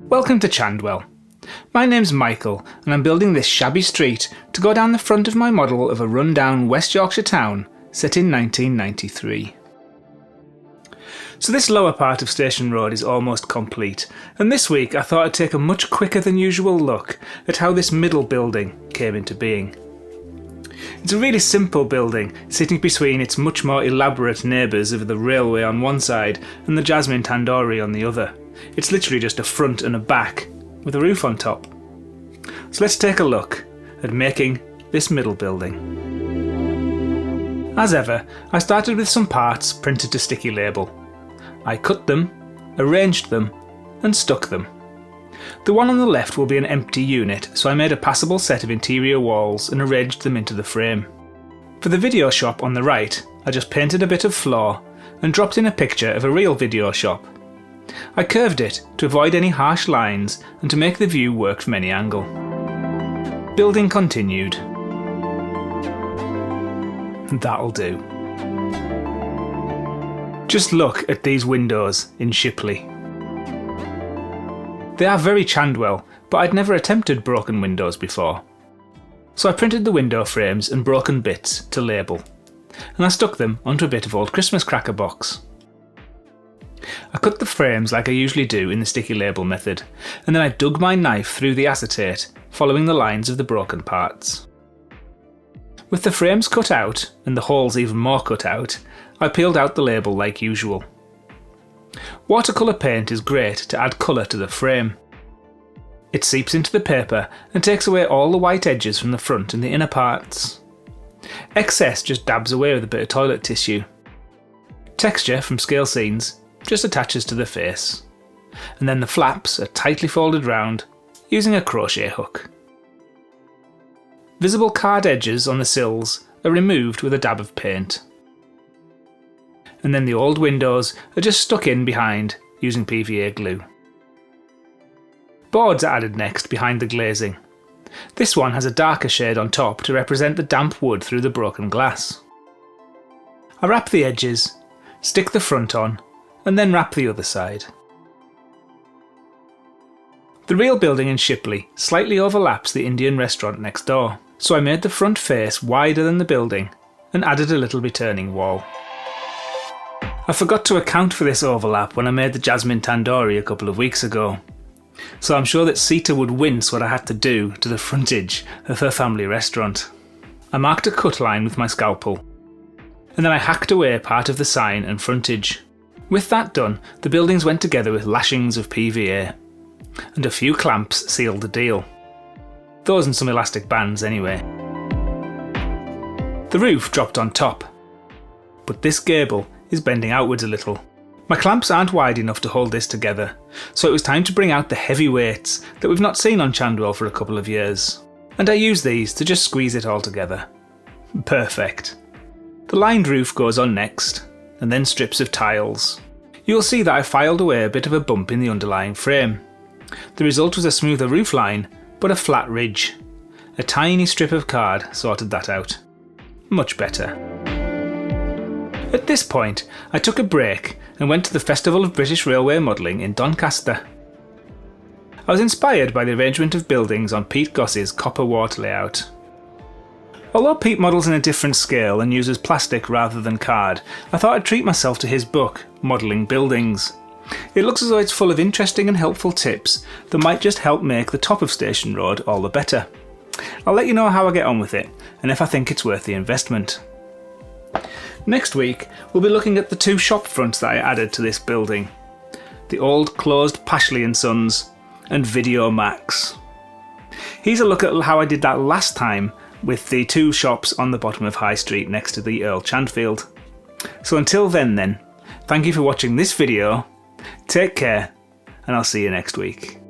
Welcome to Chandwell. My name's Michael and I'm building this shabby street to go down the front of my model of a run-down West Yorkshire town set in 1993. So this lower part of Station Road is almost complete, and this week I thought I'd take a much quicker than usual look at how this middle building came into being. It's a really simple building, sitting between its much more elaborate neighbours of the railway on one side and the Jasmine Tandoori on the other. It's literally just a front and a back, with a roof on top. So let's take a look at making this middle building. As ever, I started with some parts printed to sticky label. I cut them, arranged them, and stuck them. The one on the left will be an empty unit, so I made a passable set of interior walls and arranged them into the frame. For the video shop on the right, I just painted a bit of floor and dropped in a picture of a real video shop. I curved it to avoid any harsh lines and to make the view work from any angle. Building continued. That'll do. Just look at these windows in Shipley. They are very Chandwell, but I'd never attempted broken windows before. So I printed the window frames and broken bits to label, and I stuck them onto a bit of old Christmas cracker box. I cut the frames like I usually do in the sticky label method, and then I dug my knife through the acetate, following the lines of the broken parts. With the frames cut out, and the holes even more cut out, I peeled out the label like usual. Watercolour paint is great to add colour to the frame. It seeps into the paper and takes away all the white edges from the front and the inner parts. Excess just dabs away with a bit of toilet tissue. Texture from scale scenes just attaches to the face, and then the flaps are tightly folded round using a crochet hook. Visible card edges on the sills are removed with a dab of paint. And then the old windows are just stuck in behind using PVA glue. Boards are added next behind the glazing. This one has a darker shade on top to represent the damp wood through the broken glass. I wrap the edges, stick the front on, and then wrap the other side. The real building in Shipley slightly overlaps the Indian restaurant next door, so I made the front face wider than the building and added a little returning wall. I forgot to account for this overlap when I made the Jasmine Tandoori a couple of weeks ago, so I'm sure that Sita would wince what I had to do to the frontage of her family restaurant. I marked a cut line with my scalpel, and then I hacked away part of the sign and frontage. With that done, the buildings went together with lashings of PVA, and a few clamps sealed the deal. Those and some elastic bands anyway. The roof dropped on top, but this gable is bending outwards a little. My clamps aren't wide enough to hold this together, so it was time to bring out the heavy weights that we've not seen on Chandwell for a couple of years, and I used these to just squeeze it all together. Perfect. The lined roof goes on next, and then strips of tiles. You'll see that I filed away a bit of a bump in the underlying frame. The result was a smoother roofline, but a flat ridge. A tiny strip of card sorted that out. Much better. At this point, I took a break and went to the Festival of British Railway Modelling in Doncaster. I was inspired by the arrangement of buildings on Pete Goss's copper wart layout. Although Pete models in a different scale and uses plastic rather than card, I thought I'd treat myself to his book, Modelling Buildings. It looks as though it's full of interesting and helpful tips that might just help make the top of Station Road all the better. I'll let you know how I get on with it, and if I think it's worth the investment. Next week, we'll be looking at the two shop fronts that I added to this building. The old closed Pashley & Sons and Video Max. Here's a look at how I did that last time with the two shops on the bottom of High Street next to the Earl Chandfield. So until then, thank you for watching this video, take care, and I'll see you next week.